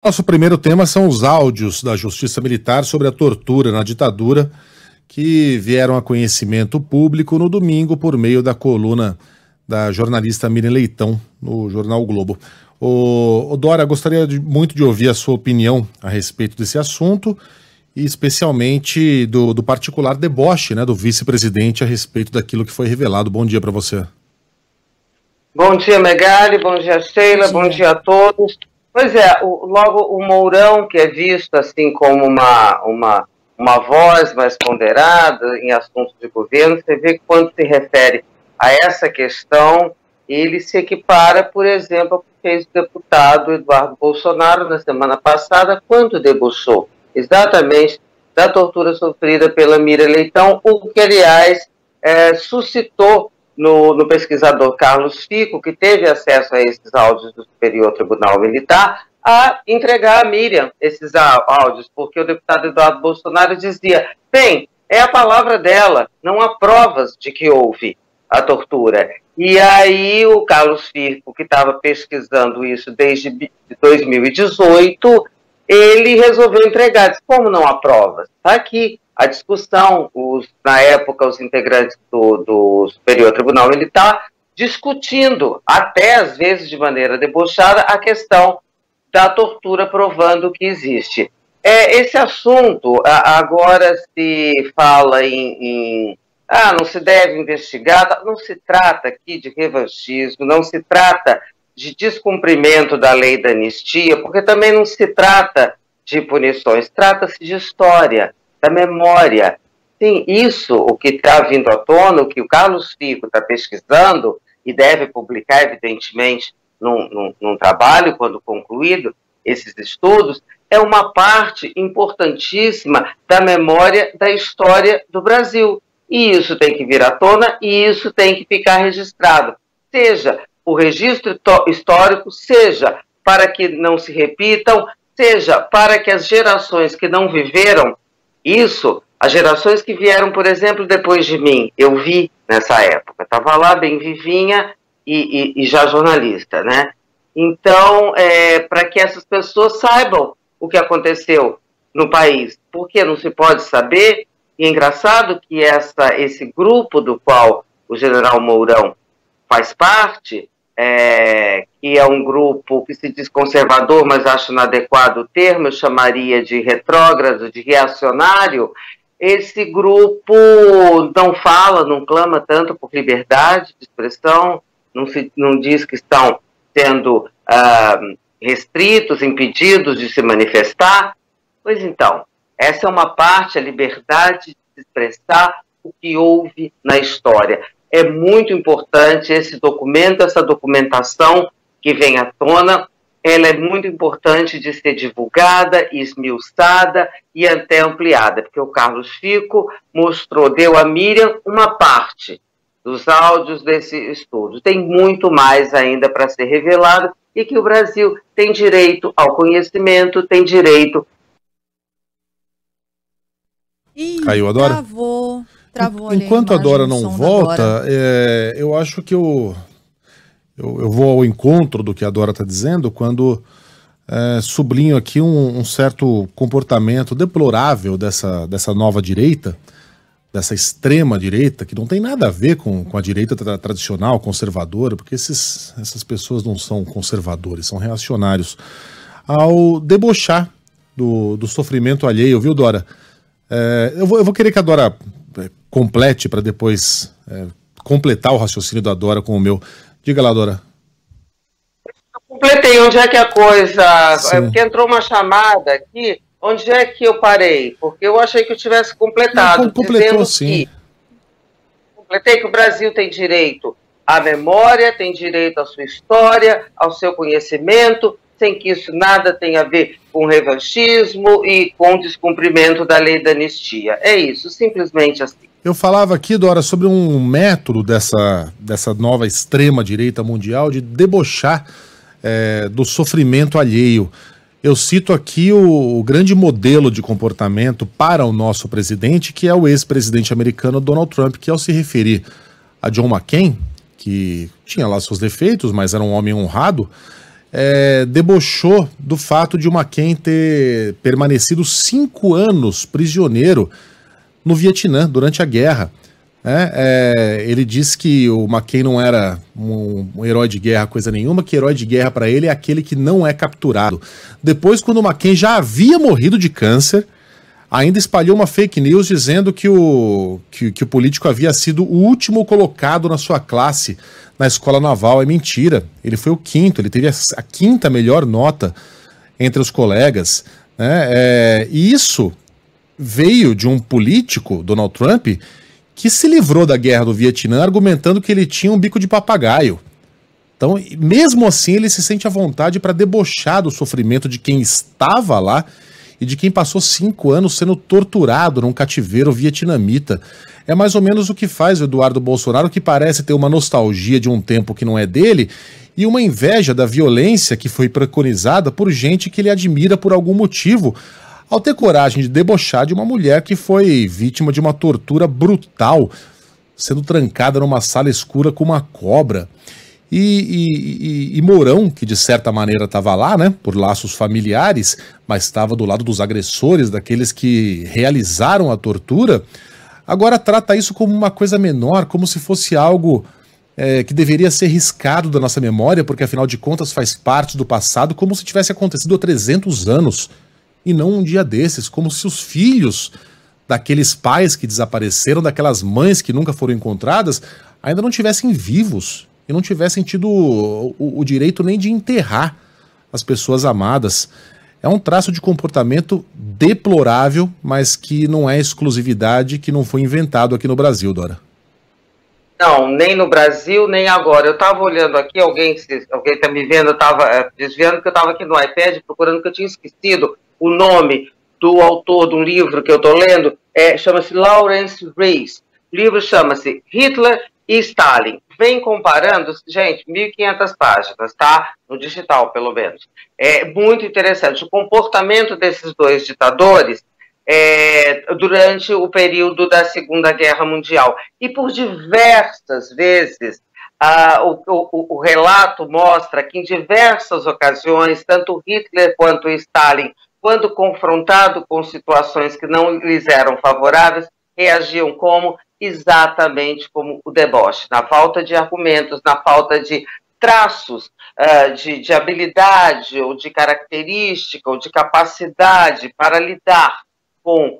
Nosso primeiro tema são os áudios da Justiça Militar sobre a tortura na ditadura, que vieram a conhecimento público no domingo por meio da coluna da jornalista Miriam Leitão no jornal o Globo. O Dora, gostaria muito de ouvir a sua opinião a respeito desse assunto e especialmente do particular deboche, né, do vice-presidente a respeito daquilo que foi revelado. Bom dia para você. Bom dia, Megali, bom dia, Sheila, bom dia a todos. Pois é, logo o Mourão, que é visto assim como uma voz mais ponderada em assuntos de governo, você vê que quando se refere a essa questão, ele se equipara, por exemplo, ao que fez o deputado Eduardo Bolsonaro na semana passada, quando debochou exatamente da tortura sofrida pela Miriam Leitão, o que, aliás, suscitou no pesquisador Carlos Fico, que teve acesso a esses áudios do Superior Tribunal Militar, a entregar a Miriam esses áudios, porque o deputado Eduardo Bolsonaro dizia, bem, é a palavra dela, não há provas de que houve a tortura. E aí o Carlos Fico, que estava pesquisando isso desde 2018, ele resolveu entregar. Disse, como não há provas? Está aqui a discussão, na época os integrantes do Superior Tribunal Militar discutindo, até às vezes de maneira debochada, a questão da tortura, provando que existe. Esse assunto, agora se fala não se deve investigar, não se trata aqui de revanchismo, não se trata de descumprimento da lei da anistia, porque também não se trata de punições, trata-se de história, da memória. Sim, isso, o que está vindo à tona, o que o Carlos Fico está pesquisando e deve publicar, evidentemente, num trabalho, quando concluído esses estudos, é uma parte importantíssima da memória da história do Brasil. E isso tem que vir à tona e isso tem que ficar registrado. Seja o registro histórico, seja para que não se repitam, seja para que as gerações que não viveram isso, as gerações que vieram, por exemplo, depois de mim, eu vi nessa época, estava lá bem vivinha e já jornalista, né? Então, para que essas pessoas saibam o que aconteceu no país, porque não se pode saber, e é engraçado que esse grupo do qual o general Mourão faz parte, que é um grupo que se diz conservador, mas acho inadequado o termo, eu chamaria de retrógrado, de reacionário. Esse grupo não fala, não clama tanto por liberdade de expressão, não diz que estão sendo restritos, impedidos de se manifestar. Pois então, essa é uma parte, a liberdade de se expressar o que houve na história. É muito importante esse documento, essa documentação que vem à tona, ela é muito importante de ser divulgada, esmiuçada e até ampliada, porque o Carlos Fico deu a Miriam uma parte dos áudios desse estudo. Tem muito mais ainda para ser revelado e que o Brasil tem direito ao conhecimento, tem direito... Caiu a Dora? Travou enquanto a Dora não volta, eu acho que eu vou ao encontro do que a Dora está dizendo quando sublinho aqui um certo comportamento deplorável dessa nova direita, dessa extrema direita, que não tem nada a ver com a direita tradicional, conservadora, porque essas pessoas não são conservadores, são reacionários, ao debochar do sofrimento alheio, viu, Dora? Eu vou querer que a Dora complete para depois completar o raciocínio da Dora com o meu. Diga lá, Dora. Eu completei. Onde é que a coisa... porque entrou uma chamada aqui. Onde é que eu parei? Porque eu achei que eu tivesse completado. Não, completou, sim. Completei que o Brasil tem direito à memória, tem direito à sua história, ao seu conhecimento, sem que isso nada tenha a ver com revanchismo e com descumprimento da lei da anistia. É isso, simplesmente assim. Eu falava aqui, Dora, sobre um método dessa nova extrema-direita mundial de debochar do sofrimento alheio. Eu cito aqui o grande modelo de comportamento para o nosso presidente, que é o ex-presidente americano Donald Trump, que ao se referir a John McCain, que tinha lá seus defeitos, mas era um homem honrado, debochou do fato de o McCain ter permanecido 5 anos prisioneiro no Vietnã, durante a guerra. Ele disse que o McCain não era um herói de guerra, coisa nenhuma, que herói de guerra para ele é aquele que não é capturado. Depois, quando o McCain já havia morrido de câncer, ainda espalhou uma fake news dizendo que o político havia sido o último colocado na sua classe na escola naval. É mentira, ele foi o 5º, ele teve a 5ª melhor nota entre os colegas, né? E isso veio de um político, Donald Trump, que se livrou da guerra do Vietnã argumentando que ele tinha um bico de papagaio. Então, mesmo assim, ele se sente à vontade para debochar do sofrimento de quem estava lá e de quem passou 5 anos sendo torturado num cativeiro vietnamita. É mais ou menos o que faz o Eduardo Bolsonaro, que parece ter uma nostalgia de um tempo que não é dele e uma inveja da violência que foi preconizada por gente que ele admira por algum motivo, ao ter coragem de debochar de uma mulher que foi vítima de uma tortura brutal, sendo trancada numa sala escura com uma cobra. E Mourão, que de certa maneira estava lá, né, por laços familiares, mas estava do lado dos agressores, daqueles que realizaram a tortura, agora trata isso como uma coisa menor, como se fosse algo que deveria ser riscado da nossa memória, porque afinal de contas faz parte do passado, como se tivesse acontecido há 300 anos, e não um dia desses, como se os filhos daqueles pais que desapareceram, daquelas mães que nunca foram encontradas, ainda não tivessem vivos, e não tivessem tido o direito nem de enterrar as pessoas amadas. É um traço de comportamento deplorável, mas que não é exclusividade, que não foi inventado aqui no Brasil, Dora. Não, nem no Brasil, nem agora. Eu estava olhando aqui, alguém está me vendo, eu estava desviando que eu estava aqui no iPad procurando, que eu tinha esquecido o nome do autor de um livro que eu estou lendo, chama-se Lawrence Rees. O livro chama-se Hitler e Stalin. Vem comparando, gente, 1.500 páginas, tá? No digital, pelo menos. É muito interessante. O comportamento desses dois ditadores durante o período da Segunda Guerra Mundial. E por diversas vezes, o relato mostra que em diversas ocasiões, tanto Hitler quanto Stalin, quando confrontado com situações que não lhes eram favoráveis, reagiam exatamente como o deboche, na falta de argumentos, na falta de traços de habilidade ou de característica ou de capacidade para lidar com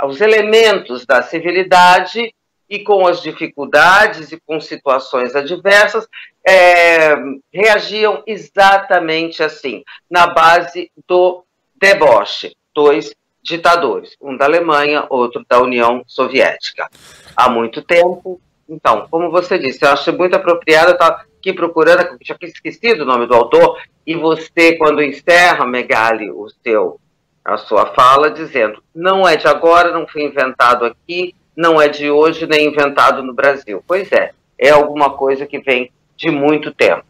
os elementos da civilidade e com as dificuldades e com situações adversas, reagiam exatamente assim, na base do deboche. Dois ditadores, um da Alemanha, outro da União Soviética. Há muito tempo. Então, como você disse, eu acho muito apropriado, eu estava aqui procurando, já tinha esquecido o nome do autor, e você, quando encerra, Megali, a sua fala, dizendo, não é de agora, não foi inventado aqui, não é de hoje, nem inventado no Brasil. Pois é alguma coisa que vem de muito tempo.